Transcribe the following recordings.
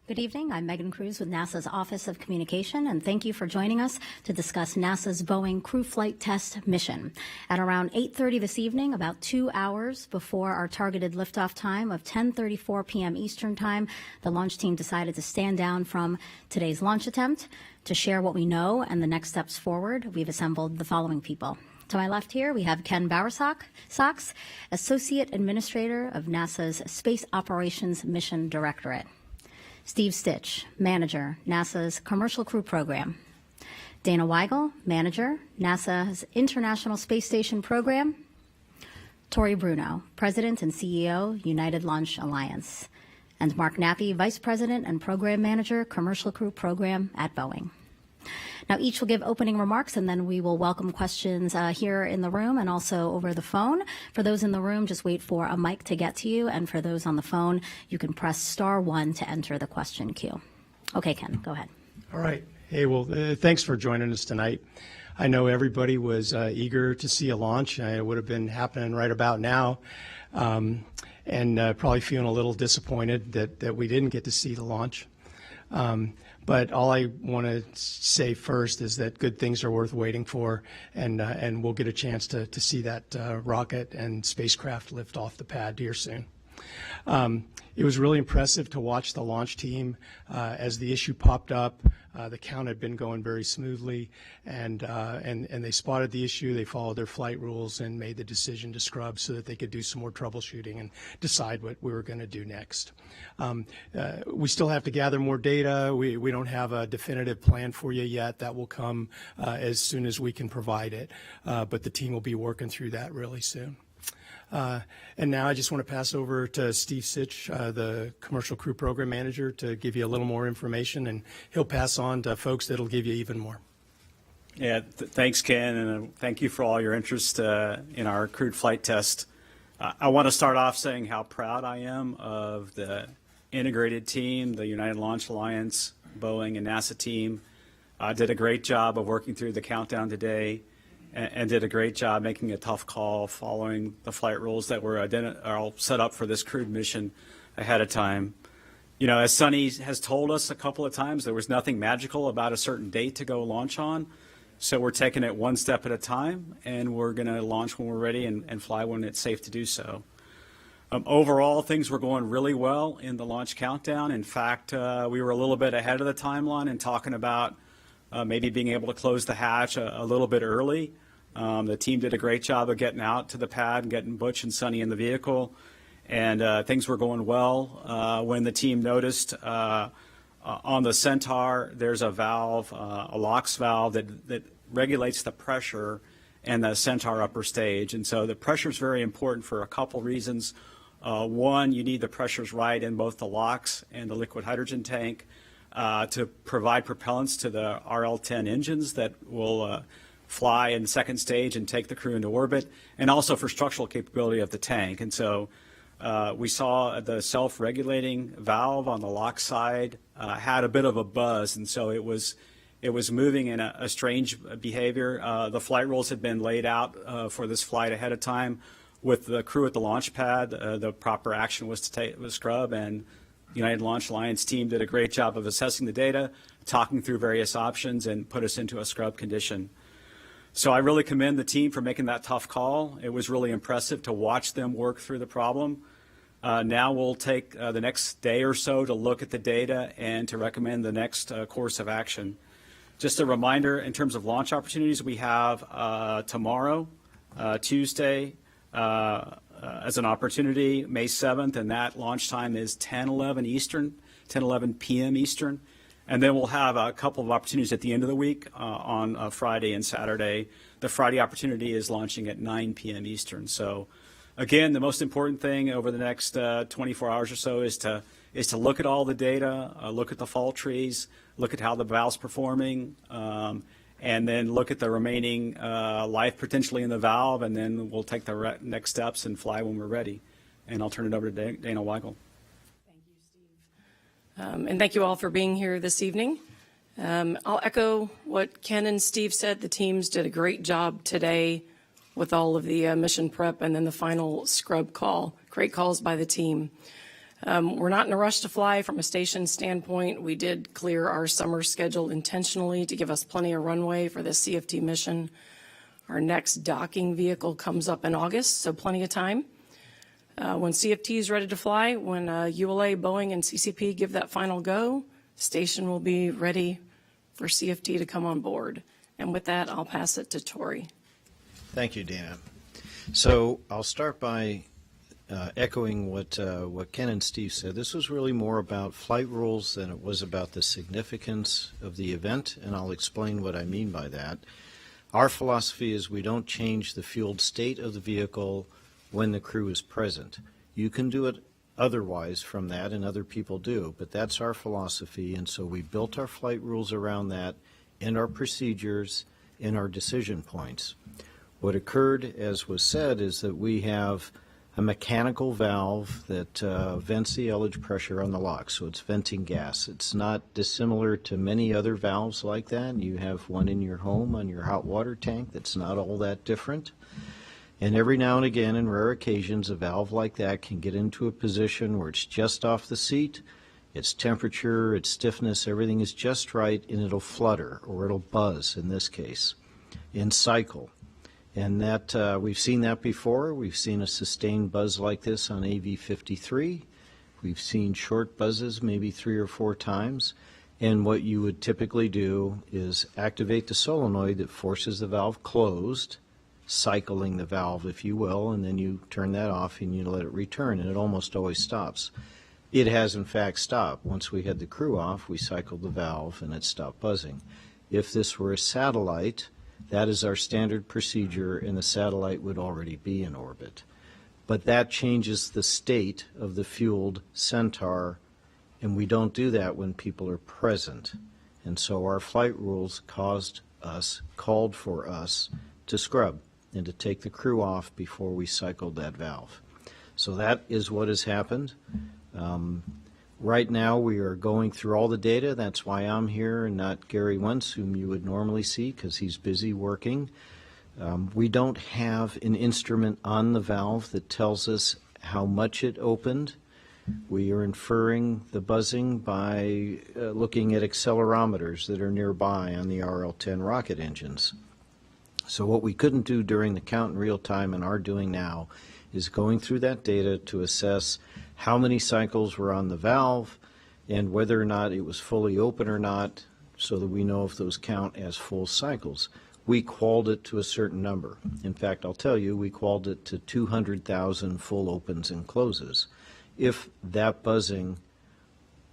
Good evening. I'm Megan Cruz with NASA's Office of Communication, and thank you for joining us to discuss NASA's Boeing Crew Flight Test mission. At around 8:30 this evening, about 2 hours before our targeted liftoff time of 10:34 p.m. Eastern Time, the launch team decided to stand down from today's launch attempt. To share what we know and the next steps forward, we've assembled the following people. To my left here, we have Ken Bowersox, Associate Administrator of NASA's Space Operations Mission Directorate. Steve Stich, Manager, NASA's Commercial Crew Program. Dana Weigel, Manager, NASA's International Space Station Program. Tory Bruno, President and CEO, United Launch Alliance. And Mark Nappi, Vice President and Program Manager, Commercial Crew Program at Boeing. Now, each will give opening remarks, and then we will welcome questions here in the room and also over the phone. For those in the room, just wait for a mic to get to you, and for those on the phone, you can press *1 to enter the question queue. Okay, Ken, go ahead. All right. Hey, well, thanks for joining us tonight. I know everybody was eager to see a launch. It would have been happening right about now, and probably feeling a little disappointed that we didn't get to see the launch. But all I want to say first is that good things are worth waiting for, and we'll get a chance to see that rocket and spacecraft lift off the pad here soon. It was really impressive to watch the launch team as the issue popped up. The count had been going very smoothly, and they spotted the issue. They followed their flight rules and made the decision to scrub so that they could do some more troubleshooting and decide what we were going to do next. We still have to gather more data. We don't have a definitive plan for you yet. That will come as soon as we can provide it, but the team will be working through that really soon. And now I just want to pass over to Steve Stich, the Commercial Crew Program Manager, to give you a little more information, and he'll pass on to folks that'll give you even more. Yeah, thanks, Ken, and thank you for all your interest in our crewed flight test. I want to start off saying how proud I am of the integrated team, the United Launch Alliance, Boeing, and NASA team. Did a great job of working through the countdown today, and did a great job making a tough call following the flight rules that were all set up for this crewed mission ahead of time. You know, as Sunny has told us a couple of times, there was nothing magical about a certain date to go launch on. So we're taking it one step at a time, and we're going to launch when we're ready and fly when it's safe to do so. Overall, things were going really well in the launch countdown. In fact, we were a little bit ahead of the timeline and talking about maybe being able to close the hatch a little bit early. The team did a great job of getting out to the pad and getting Butch and Sunny in the vehicle, and things were going well when the team noticed on the Centaur there's a valve, a LOX valve that regulates the pressure in the Centaur upper stage. And so the pressure is very important for a couple reasons. One, you need the pressures right in both the LOX and the liquid hydrogen tank to provide propellants to the RL-10 engines that will fly in the second stage and take the crew into orbit, and also for structural capability of the tank. And so we saw the self-regulating valve on the LOX side had a bit of a buzz, and so it was moving in a strange behavior. The flight rules had been laid out for this flight ahead of time. With the crew at the launch pad, the proper action was to scrub, and the United Launch Alliance team did a great job of assessing the data, talking through various options, and put us into a scrub condition. So I really commend the team for making that tough call. It was really impressive to watch them work through the problem. Now we'll take the next day or so to look at the data and to recommend the next course of action. Just a reminder, in terms of launch opportunities, we have tomorrow, Tuesday, as an opportunity, May 7th, and that launch time is 10:11 Eastern, 10:11 p.m. Eastern. And then we'll have a couple of opportunities at the end of the week on Friday and Saturday. The Friday opportunity is launching at 9 p.m. Eastern. So, again, the most important thing over the next 24 hours or so is to look at all the data, look at the fault trees, look at how the valve's performing, and then look at the remaining life potentially in the valve, and then we'll take the next steps and fly when we're ready. And I'll turn it over to Dana Weigel. And thank you all for being here this evening. I'll echo what Ken and Steve said. The teams did a great job today with all of the mission prep and then the final scrub call. Great calls by the team. We're not in a rush to fly from a station standpoint. We did clear our summer schedule intentionally to give us plenty of runway for this CFT mission. Our next docking vehicle comes up in August, so plenty of time. When CFT is ready to fly, when ULA, Boeing, and CCP give that final go, station will be ready for CFT to come on board. And with that, I'll pass it to Tory. Thank you, Dana. So I'll start by echoing what Ken and Steve said. This was really more about flight rules than it was about the significance of the event, and I'll explain what I mean by that. Our philosophy is we don't change the fueled state of the vehicle when the crew is present. You can do it otherwise from that, and other people do, but that's our philosophy, and so we built our flight rules around that and our procedures and our decision points. What occurred, as was said, is that we have a mechanical valve that vents the ullage pressure on the lock, so it's venting gas. It's not dissimilar to many other valves like that. You have one in your home on your hot water tank that's not all that different. And every now and again, in rare occasions, a valve like that can get into a position where it's just off the seat, its temperature, its stiffness, everything is just right, and it'll flutter, or it'll buzz in this case, and cycle. And that we've seen that before. We've seen a sustained buzz like this on AV-53. We've seen short buzzes maybe 3 or 4 times. And what you would typically do is activate the solenoid that forces the valve closed, cycling the valve, if you will, and then you turn that off and you let it return, and it almost always stops. It has, in fact, stopped. Once we had the crew off, we cycled the valve and it stopped buzzing. If this were a satellite, that is our standard procedure, and the satellite would already be in orbit. But that changes the state of the fueled Centaur, and we don't do that when people are present. And so our flight rules called for us to scrub and to take the crew off before we cycled that valve. So that is what has happened. Right now we are going through all the data. That's why I'm here and not Gary Wentz, whom you would normally see because he's busy working. We don't have an instrument on the valve that tells us how much it opened. We are inferring the buzzing by looking at accelerometers that are nearby on the RL-10 rocket engines. So what we couldn't do during the count in real time and are doing now is going through that data to assess how many cycles were on the valve and whether or not it was fully open or not, so that we know if those count as full cycles. We qualled it to a certain number. In fact, I'll tell you, we qualled it to 200,000 full opens and closes. If that buzzing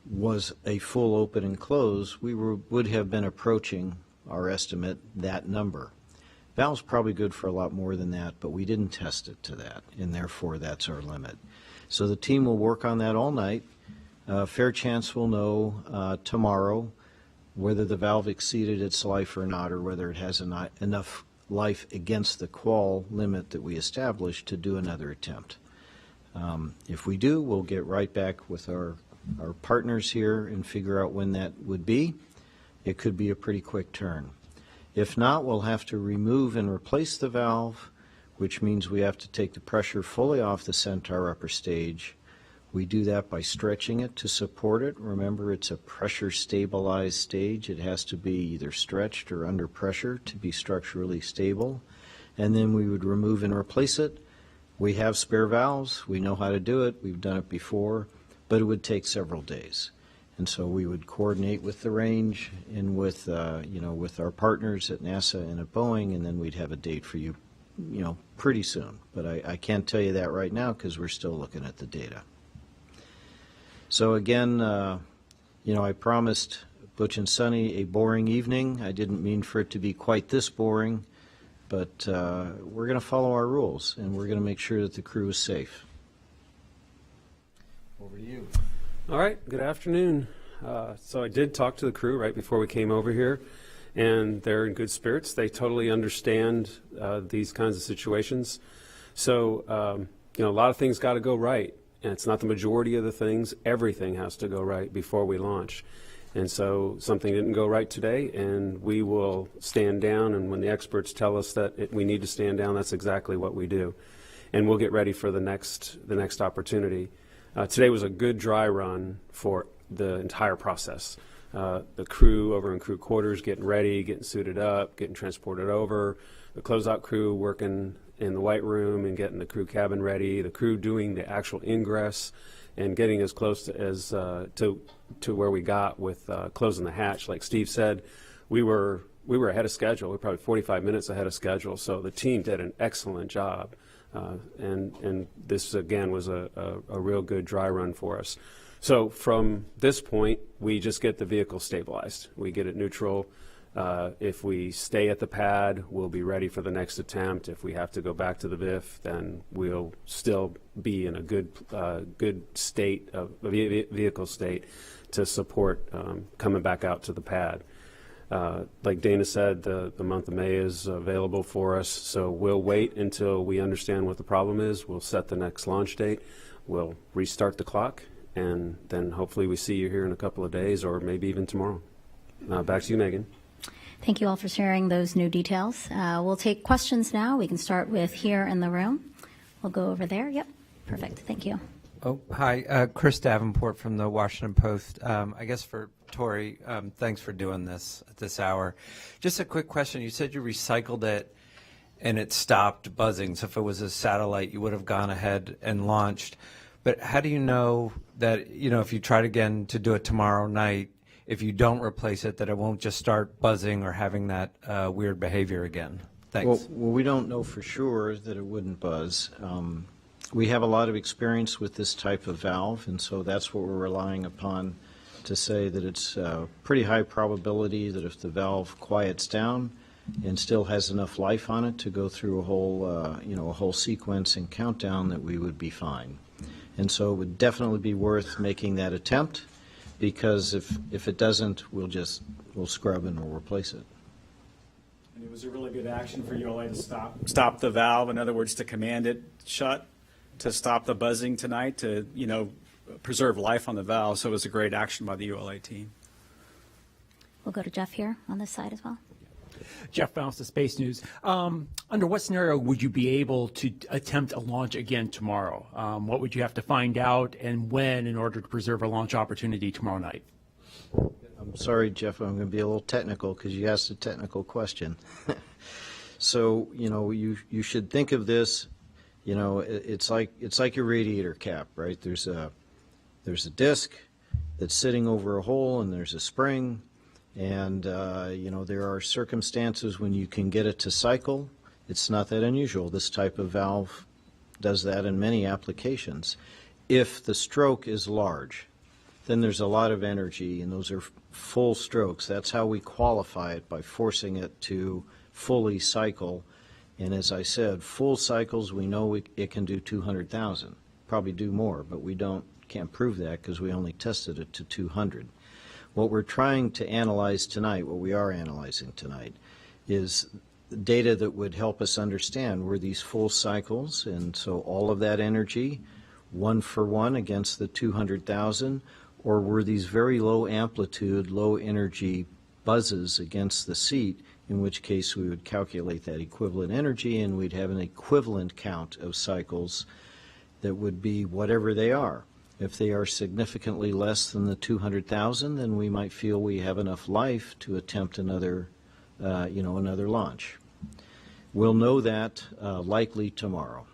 was a full open and close, we would have been approaching our estimate, that number. Valve's probably good for a lot more than that, but we didn't test it to that, and therefore that's our limit. So the team will work on that all night. Fair chance we'll know tomorrow whether the valve exceeded its life or not, or whether it has enough life against the qual limit that we established to do another attempt. If we do, we'll get right back with our partners here and figure out when that would be. It could be a pretty quick turn. If not, we'll have to remove and replace the valve, which means we have to take the pressure fully off the Centaur upper stage. We do that by stretching it to support it. Remember, it's a pressure stabilized stage. It has to be either stretched or under pressure to be structurally stable. And then we would remove and replace it. We have spare valves. We know how to do it. We've done it before, but it would take several days. And so we would coordinate with the range and with, with our partners at NASA and at Boeing, and then we'd have a date for you, pretty soon. But I can't tell you that right now because we're still looking at the data. So again, I promised Butch and Sonny a boring evening. I didn't mean for it to be quite this boring, but we're going to follow our rules, and we're going to make sure that the crew is safe. Over to you. All right, good afternoon. So I did talk to the crew right before we came over here, and they're in good spirits. They totally understand these kinds of situations. So, a lot of things got to go right, and it's not the majority of the things. Everything has to go right before we launch. And so something didn't go right today, and we will stand down, and when the experts tell us that we need to stand down, that's exactly what we do. And we'll get ready for the next opportunity. Today was a good dry run for the entire process. The crew over in crew quarters getting ready, getting suited up, getting transported over, the closeout crew working in the white room and getting the crew cabin ready, the crew doing the actual ingress and getting as close to where we got with closing the hatch. Like Steve said, we were ahead of schedule. We were probably 45 minutes ahead of schedule, so the team did an excellent job. And this, again, was a real good dry run for us. So from this point, we just get the vehicle stabilized. We get it neutral. If we stay at the pad, we'll be ready for the next attempt. If we have to go back to the VIF, then we'll still be in a good state, vehicle state, to support coming back out to the pad. Like Dana said, the month of May is available for us, so we'll wait until we understand what the problem is. We'll set the next launch date. We'll restart the clock, and then hopefully we see you here in a couple of days or maybe even tomorrow. Back to you, Megan. Thank you all for sharing those new details. We'll take questions now. We can start with here in the room. We'll go over there. Yep, perfect. Thank you. Oh, hi, Chris Davenport from the Washington Post. I guess for Tory, thanks for doing this at this hour. Just a quick question. You said you recycled it and it stopped buzzing. So if it was a satellite, you would have gone ahead and launched. But how do you know that, if you tried again to do it tomorrow night, if you don't replace it, that it won't just start buzzing or having that weird behavior again? Thanks. Well, we don't know for sure that it wouldn't buzz. We have a lot of experience with this type of valve, and so that's what we're relying upon to say that it's pretty high probability that if the valve quiets down and still has enough life on it to go through a whole sequence and countdown, that we would be fine. And so it would definitely be worth making that attempt, because if it doesn't, we'll scrub and we'll replace it. And it was a really good action for ULA to stop the valve. In other words, to command it shut, to stop the buzzing tonight, to preserve life on the valve. So it was a great action by the ULA team. We'll go to Jeff here on this side as well. Jeff Bounce to Space News. Under what scenario would you be able to attempt a launch again tomorrow? What would you have to find out and when in order to preserve a launch opportunity tomorrow night? I'm sorry, Jeff, I'm going to be a little technical because you asked a technical question. So, you should think of this, it's like your radiator cap, right? There's a disc that's sitting over a hole, and there's a spring. And, there are circumstances when you can get it to cycle. It's not that unusual. This type of valve does that in many applications. If the stroke is large, then there's a lot of energy, and those are full strokes. That's how we qualify it, by forcing it to fully cycle. And as I said, full cycles, we know it can do 200,000. Probably do more, but we can't prove that because we only tested it to 200. What we're trying to analyze tonight, what we are analyzing tonight, is data that would help us understand were these full cycles, and so all of that energy, one for one against the 200,000, or were these very low amplitude, low energy buzzes against the seat, in which case we would calculate that equivalent energy and we'd have an equivalent count of cycles that would be whatever they are. If they are significantly less than the 200,000, then we might feel we have enough life to attempt another launch. We'll know that likely tomorrow.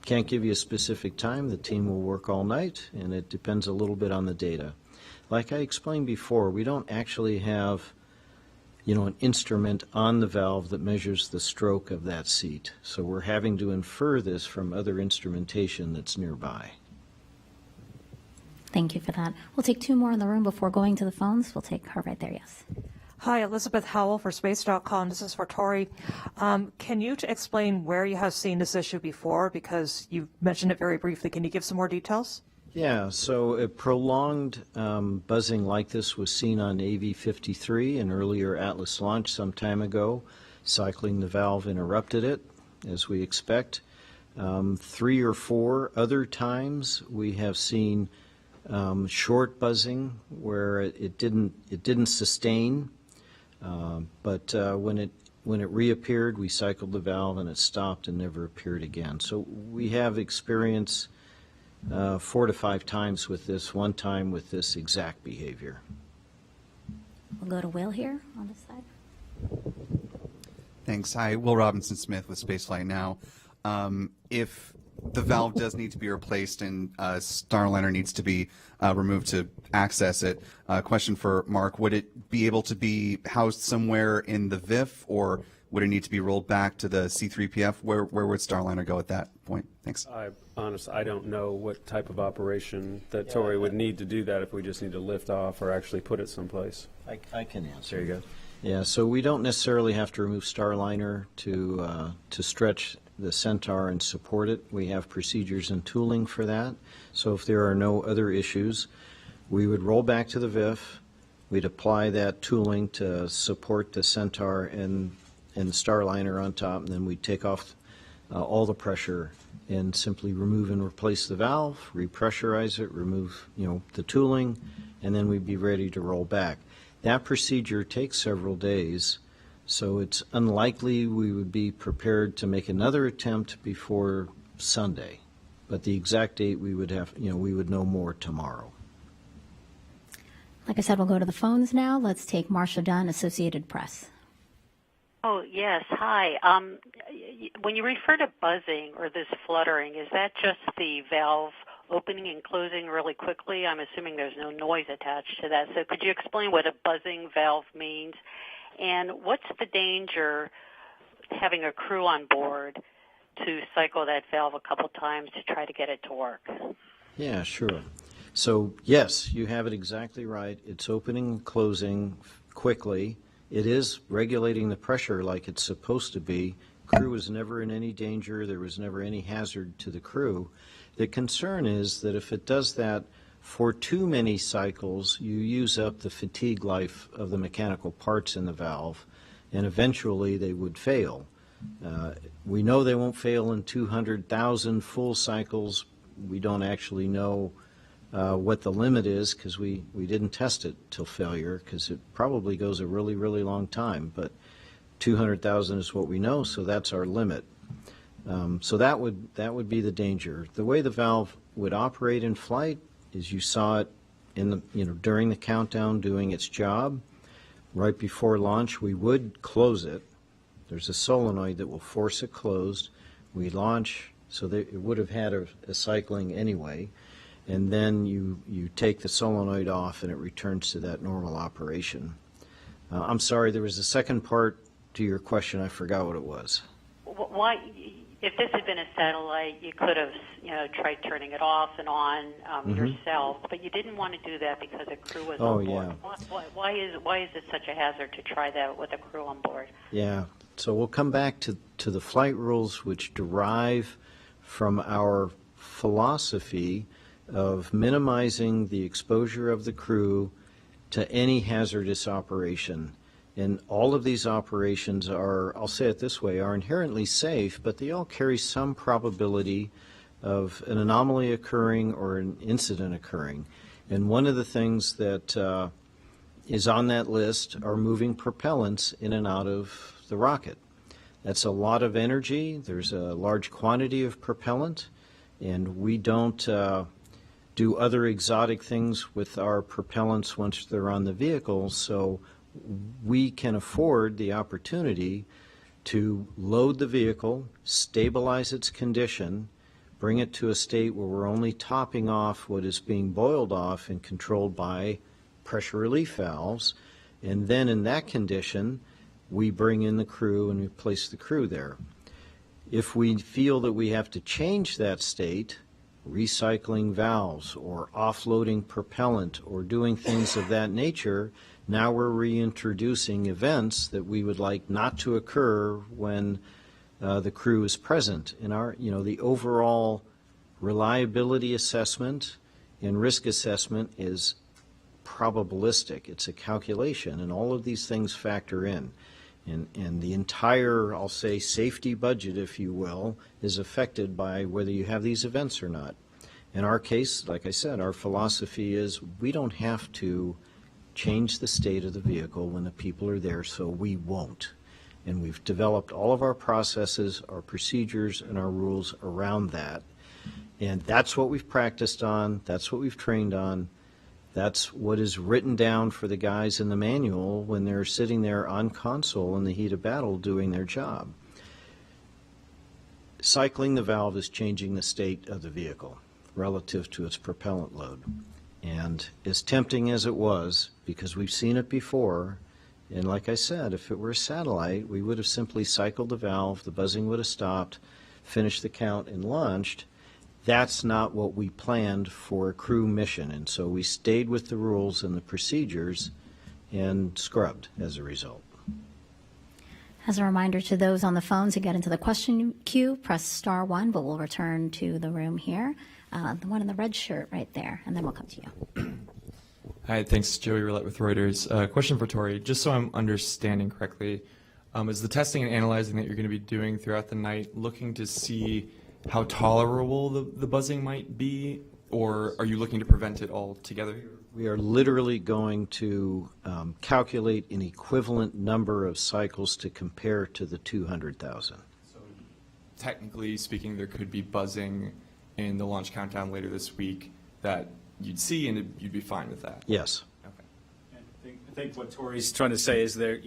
Can't give you a specific time. The team will work all night, and it depends a little bit on the data. Like I explained before, we don't actually have, an instrument on the valve that measures the stroke of that seat. So we're having to infer this from other instrumentation that's nearby. Thank you for that. We'll take two more in the room before going to the phones. We'll take her right there, yes. Hi, Elizabeth Howell for Space.com. This is for Tory. Can you explain where you have seen this issue before? Because you mentioned it very briefly. Can you give some more details? Yeah, so a prolonged buzzing like this was seen on AV-53, an earlier Atlas launch some time ago. Cycling the valve interrupted it, as we expect. 3 or 4 other times we have seen short buzzing where it didn't sustain, but when it reappeared, we cycled the valve and it stopped and never appeared again. So we have experience 4 to 5 times with this, one time with this exact behavior. We'll go to Will here on this side. Thanks. Hi, Will Robinson Smith with Spaceflight Now. If the valve does need to be replaced and Starliner needs to be removed to access it, question for Mark, would it be able to be housed somewhere in the VIF, or would it need to be rolled back to the C-3PF? Where would Starliner go at that point? Thanks. I don't know what type of operation that Tory would need to do that, if we just need to lift off or actually put it someplace. I can answer. There you go. Yeah, so we don't necessarily have to remove Starliner to stretch the Centaur and support it. We have procedures and tooling for that. So if there are no other issues, we would roll back to the VIF. We'd apply that tooling to support the Centaur and Starliner on top, and then we'd take off all the pressure and simply remove and replace the valve, repressurize it, remove the tooling, and then we'd be ready to roll back. That procedure takes several days, so it's unlikely we would be prepared to make another attempt before Sunday. But the exact date we would have, we would know more tomorrow. Like I said, we'll go to the phones now. Let's take Marcia Dunn, Associated Press. Oh, yes. Hi. When you refer to buzzing or this fluttering, is that just the valve opening and closing really quickly? I'm assuming there's no noise attached to that. So could you explain what a buzzing valve means? And what's the danger having a crew on board to cycle that valve a couple times to try to get it to work? Yeah, sure. So, yes, you have it exactly right. It's opening and closing quickly. It is regulating the pressure like it's supposed to be. Crew was never in any danger. There was never any hazard to the crew. The concern is that if it does that for too many cycles, you use up the fatigue life of the mechanical parts in the valve, and eventually they would fail. We know they won't fail in 200,000 full cycles. We don't actually know what the limit is because we didn't test it till failure, because it probably goes a really, really long time. But 200,000 is what we know, so that's our limit. So that would be the danger. The way the valve would operate in flight is you saw it in the during the countdown doing its job. Right before launch, we would close it. There's a solenoid that will force it closed. We launch, so that it would have had a cycling anyway. And then you take the solenoid off and it returns to that normal operation. I'm sorry, there was a second part to your question. I forgot what it was. Why, if this had been a satellite, you could have tried turning it off and on yourself, but you didn't want to do that because a crew was on board. Yeah. Why is it such a hazard to try that with a crew on board? Yeah, so we'll come back to the flight rules, which derive from our philosophy of minimizing the exposure of the crew to any hazardous operation. And all of these operations are, I'll say it this way, are inherently safe, but they all carry some probability of an anomaly occurring or an incident occurring. And one of the things that is on that list are moving propellants in and out of the rocket. That's a lot of energy. There's a large quantity of propellant, and we don't do other exotic things with our propellants once they're on the vehicle, so we can afford the opportunity to load the vehicle, stabilize its condition, bring it to a state where we're only topping off what is being boiled off and controlled by pressure relief valves, and then in that condition, we bring in the crew and we place the crew there. If we feel that we have to change that state, recycling valves or offloading propellant or doing things of that nature, now we're reintroducing events that we would like not to occur when the crew is present. In our, the overall reliability assessment and risk assessment is probabilistic. It's a calculation, and all of these things factor in. And the entire, I'll say, safety budget, if you will, is affected by whether you have these events or not. In our case, like I said, our philosophy is we don't have to change the state of the vehicle when the people are there, so we won't. And we've developed all of our processes, our procedures, and our rules around that. And that's what we've practiced on. That's what we've trained on. That's what is written down for the guys in the manual when they're sitting there on console in the heat of battle doing their job. Cycling the valve is changing the state of the vehicle relative to its propellant load. And as tempting as it was, because we've seen it before, and like I said, if it were a satellite, we would have simply cycled the valve, the buzzing would have stopped, finished the count, and launched. That's not what we planned for a crew mission, and so we stayed with the rules and the procedures and scrubbed as a result. As a reminder to those on the phone to get into the question queue, press star 1, but we'll return to the room here. The one in the red shirt right there, and then we'll come to you. Hi, thanks. Joey Roulette with Reuters. Question for Tory. Just so I'm understanding correctly, is the testing and analyzing that you're going to be doing throughout the night looking to see how tolerable the buzzing might be, or are you looking to prevent it altogether? We are literally going to calculate an equivalent number of cycles to compare to the 200,000. So technically speaking, there could be buzzing in the launch countdown later this week that you'd see, and you'd be fine with that? Yes. Okay. I think what Tory's trying to say is there,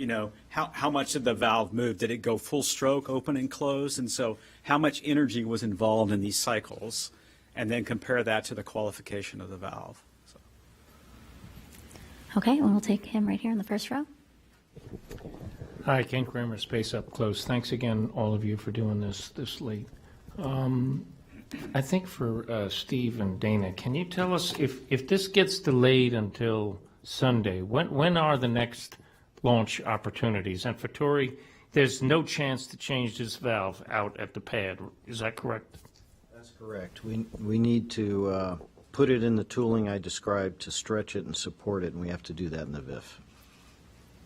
how much did the valve move? Did it go full stroke, open and close? And so how much energy was involved in these cycles? And then compare that to the qualification of the valve. So. Okay, and we'll take him right here in the first row. Hi, Ken Kramer, Space Up Close. Thanks again, all of you, for doing this late. I think for Steve and Dana, can you tell us if this gets delayed until Sunday, when are the next launch opportunities? And for Tory, there's no chance to change this valve out at the pad. Is that correct? That's correct. We need to put it in the tooling I described to stretch it and support it, and we have to do that in the VIF.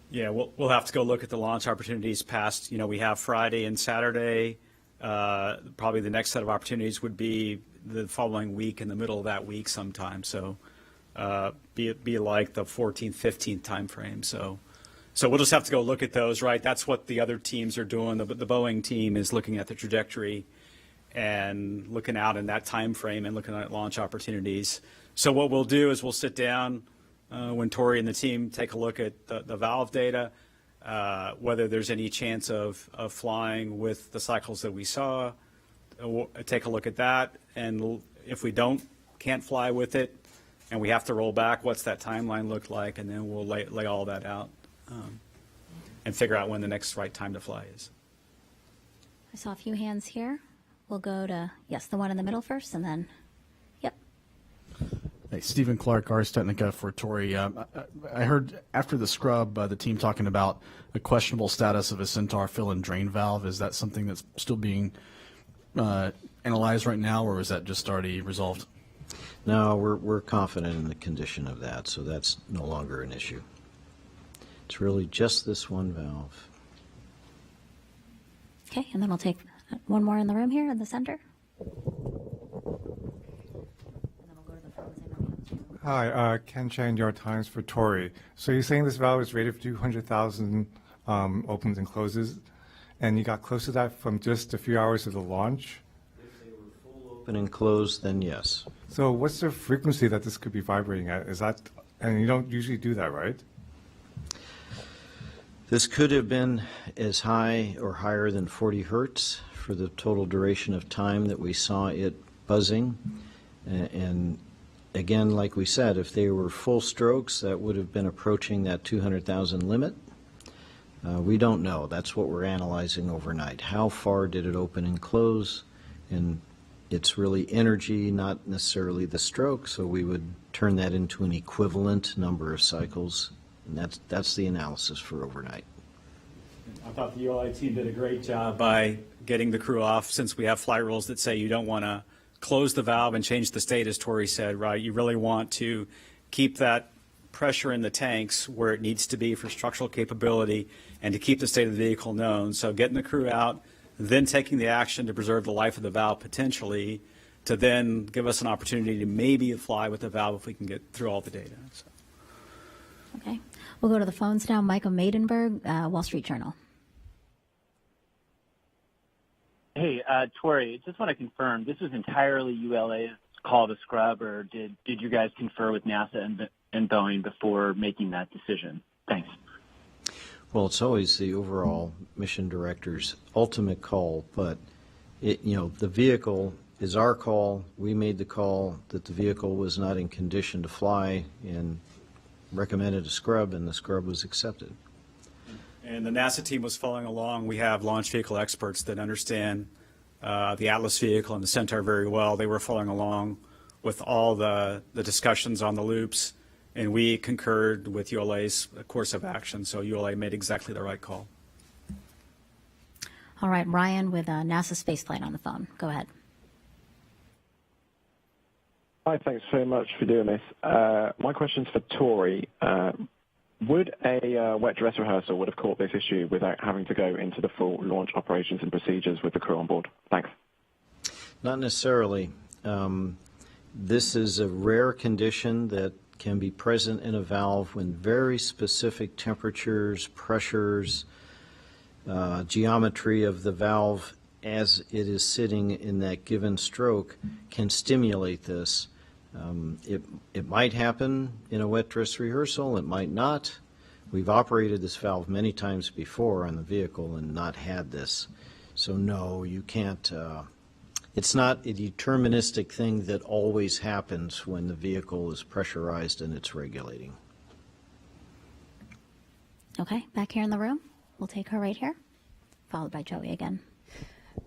Yeah, we'll have to go look at the launch opportunities past, we have Friday and Saturday. Probably the next set of opportunities would be the following week, in the middle of that week sometime. So be like the 14th, 15th time frame. So we'll just have to go look at those, right? That's what the other teams are doing. The Boeing team is looking at the trajectory and looking out in that time frame and looking at launch opportunities. So what we'll do is we'll sit down when Tory and the team take a look at the valve data, whether there's any chance of flying with the cycles that we saw. We'll take a look at that, and if we can't fly with it, and we have to roll back, what's that timeline look like, and then we'll lay all that out and figure out when the next right time to fly is. I saw a few hands here. We'll go to, yes, the one in the middle first, and then, yep. Hey, Stephen Clark, Ars Technica for Tory. I heard after the scrub, the team talking about the questionable status of a Centaur fill and drain valve. Is that something that's still being analyzed right now, or is that just already resolved? No, we're confident in the condition of that, so that's no longer an issue. It's really just this one valve. Okay, and then we'll take one more in the room here in the center. Hi, Ken Chang, New York Times for Tory. So you're saying this valve is rated for 200,000 opens and closes, and you got close to that from just a few hours of the launch? If they were full open and closed, then yes. So what's the frequency that this could be vibrating at? Is that, and you don't usually do that, right? This could have been as high or higher than 40 hertz for the total duration of time that we saw it buzzing. And again, like we said, if they were full strokes, that would have been approaching that 200,000 limit. We don't know. That's what we're analyzing overnight. How far did it open and close? And it's really energy, not necessarily the stroke, so we would turn that into an equivalent number of cycles. And that's the analysis for overnight. I thought the ULA team did a great job by getting the crew off, since we have flight rules that say you don't want to close the valve and change the state, as Tory said, right? You really want to keep that pressure in the tanks where it needs to be for structural capability and to keep the state of the vehicle known. So getting the crew out, then taking the action to preserve the life of the valve potentially, to then give us an opportunity to maybe fly with the valve if we can get through all the data. So. Okay. We'll go to the phones now. Michael Maidenberg, Wall Street Journal. Hey, Tory, just want to confirm, this was entirely ULA's call to scrub, or did you guys confer with NASA and Boeing before making that decision? Thanks. Well, it's always the overall mission director's ultimate call, but the vehicle is our call. We made the call that the vehicle was not in condition to fly and recommended a scrub, and the scrub was accepted. And the NASA team was following along. We have launch vehicle experts that understand the Atlas vehicle and the Centaur very well. They were following along with all the discussions on the loops, and we concurred with ULA's course of action. So ULA made exactly the right call. All right, Ryan with NASA Spaceflight on the phone. Go ahead. Hi, thanks very much for doing this. My question's for Tory. Would a wet dress rehearsal would have caught this issue without having to go into the full launch operations and procedures with the crew on board? Thanks. Not necessarily. This is a rare condition that can be present in a valve when very specific temperatures, pressures, geometry of the valve as it is sitting in that given stroke can stimulate this. It might happen in a wet dress rehearsal, it might not. We've operated this valve many times before on the vehicle and not had this. So no, you can't, it's not a deterministic thing that always happens when the vehicle is pressurized and it's regulating. Okay, back here in the room. We'll take her right here, followed by Joey again.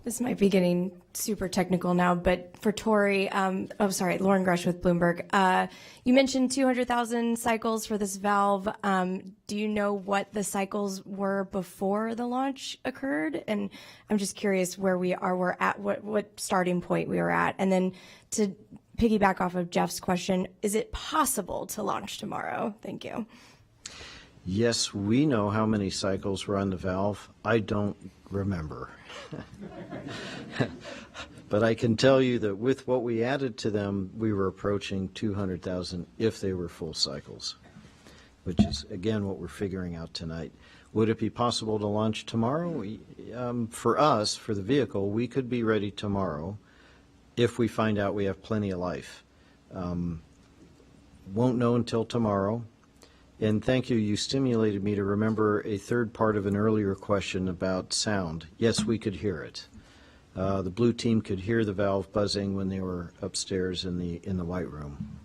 This might be getting super technical now, but for Tory, Lauren Grush with Bloomberg. You mentioned 200,000 cycles for this valve. Do you know what the cycles were before the launch occurred? And I'm just curious where we're at, what starting point we were at. And then to piggyback off of Jeff's question, is it possible to launch tomorrow? Thank you. Yes, we know how many cycles were on the valve. I don't remember. But I can tell you that with what we added to them, we were approaching 200,000 if they were full cycles, which is, again, what we're figuring out tonight. Would it be possible to launch tomorrow? For us, for the vehicle, we could be ready tomorrow if we find out we have plenty of life. Won't know until tomorrow. And thank you, you stimulated me to remember a third part of an earlier question about sound. Yes, we could hear it. The blue team could hear the valve buzzing when they were upstairs in the white room.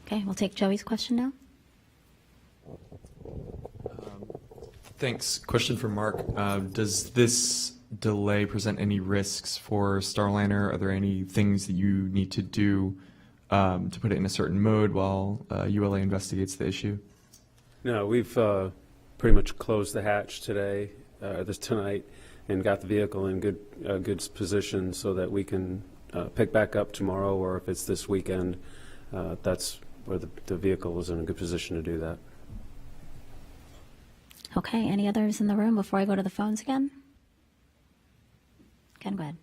Okay, we'll take Joey's question now. Thanks. Question for Mark. Does this delay present any risks for Starliner? Are there any things that you need to do to put it in a certain mode while ULA investigates the issue? No, we've pretty much closed the hatch tonight, and got the vehicle in good position so that we can pick back up tomorrow, or if it's this weekend, that's where the vehicle is in a good position to do that. Okay, any others in the room before I go to the phones again? Ken, go ahead.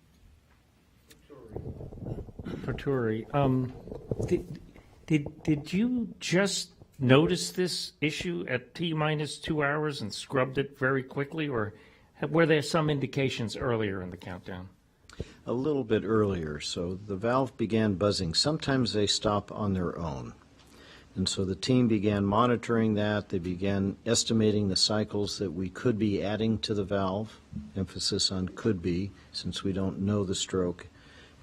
For Tory, did you just notice this issue at T-minus 2 hours and scrubbed it very quickly, or were there some indications earlier in the countdown? A little bit earlier. So the valve began buzzing. Sometimes they stop on their own. And so the team began monitoring that. They began estimating the cycles that we could be adding to the valve, emphasis on could be, since we don't know the stroke.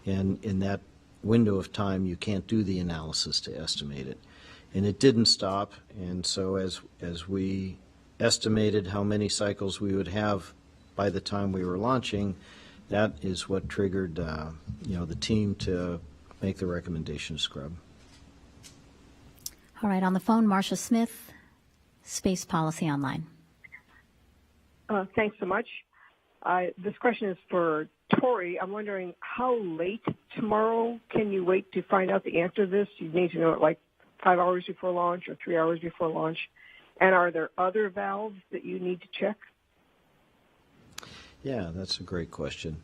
And in that window of time, you can't do the analysis to estimate it. And it didn't stop. And so as we estimated how many cycles we would have by the time we were launching, that is what triggered the team to make the recommendation to scrub. All right, on the phone, Marcia Smith, Space Policy Online. Thanks so much. This question is for Tory. I'm wondering how late tomorrow can you wait to find out the answer to this? You need to know it like 5 hours before launch or 3 hours before launch. And are there other valves that you need to check? Yeah, that's a great question.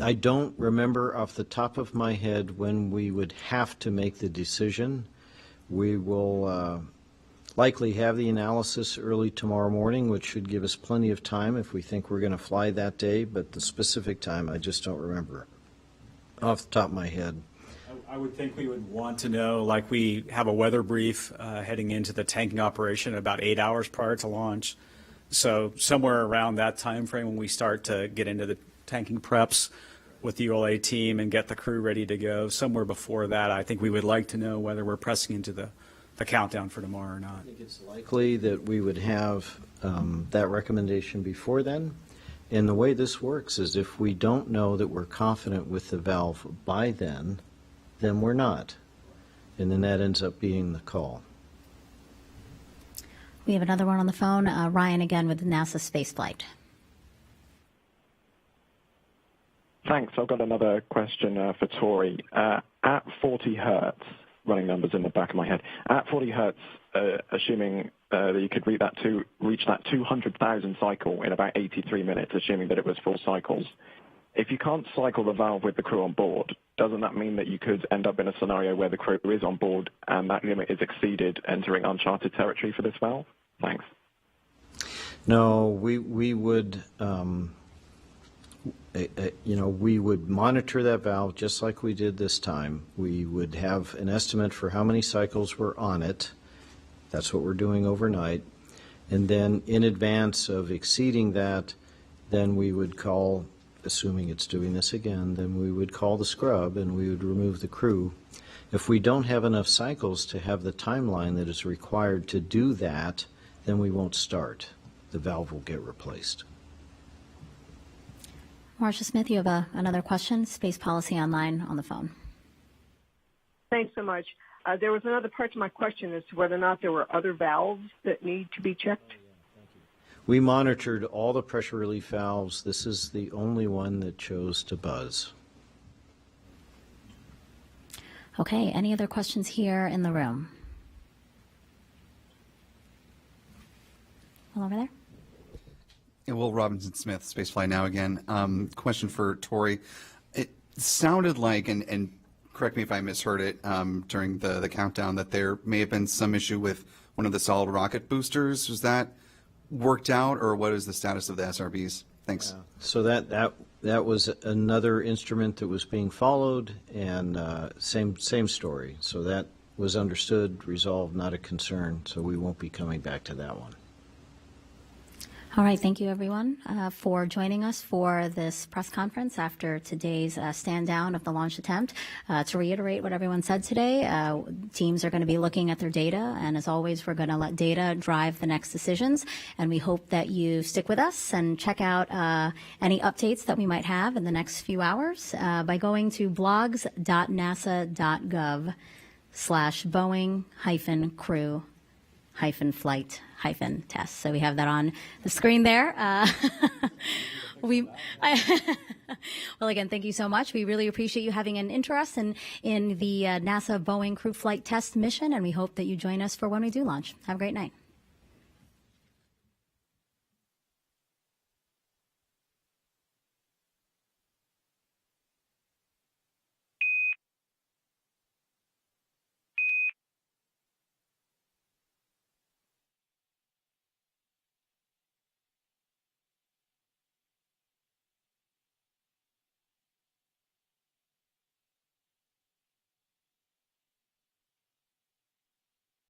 I don't remember off the top of my head when we would have to make the decision. We will likely have the analysis early tomorrow morning, which should give us plenty of time if we think we're going to fly that day, but the specific time I just don't remember off the top of my head. I would think we would want to know, like we have a weather brief heading into the tanking operation about 8 hours prior to launch. So somewhere around that time frame when we start to get into the tanking preps with the ULA team and get the crew ready to go, somewhere before that, I think we would like to know whether we're pressing into the countdown for tomorrow or not. I think it's likely that we would have that recommendation before then. And the way this works is if we don't know that we're confident with the valve by then we're not. And then that ends up being the call. We have another one on the phone. Ryan again with NASA spaceflight. Thanks. I've got another question for Tory. At 40 hertz, running numbers in the back of my head, at 40 hertz, assuming that you could reach that 200,000 cycle in about 83 minutes, assuming that it was full cycles. If you can't cycle the valve with the crew on board, doesn't that mean that you could end up in a scenario where the crew is on board and that limit is exceeded, entering uncharted territory for this valve? Thanks. No, we would, we would monitor that valve just like we did this time. We would have an estimate for how many cycles were on it. That's what we're doing overnight. And then in advance of exceeding that, then we would call, assuming it's doing this again, then we would call the scrub and we would remove the crew. If we don't have enough cycles to have the timeline that is required to do that, then we won't start. The valve will get replaced. Marcia Smith, you have another question. Space Policy Online on the phone. Thanks so much. There was another part to my question as to whether or not there were other valves that need to be checked. We monitored all the pressure relief valves. This is the only one that chose to buzz. Okay, any other questions here in the room? All over there? Yeah, Will Robinson Smith, Spacefly Now again. Question for Tory. It sounded like, and correct me if I misheard it during the countdown, that there may have been some issue with one of the solid rocket boosters. Was that worked out, or what is the status of the SRBs? Thanks. Yeah. So that was another instrument that was being followed, and same story. So that was understood, resolved, not a concern. So we won't be coming back to that one. All right, thank you everyone for joining us for this press conference after today's stand down of the launch attempt. To reiterate what everyone said today, teams are going to be looking at their data, and as always, we're going to let data drive the next decisions, and we hope that you stick with us and check out any updates that we might have in the next few hours by going to blogs.nasa.gov/Boeing-Crew-Flight-Test. So we have that on the screen there. Well, again, thank you so much. We really appreciate you having an interest in the NASA Boeing Crew Flight Test mission, and we hope that you join us for when we do launch. Have a great night.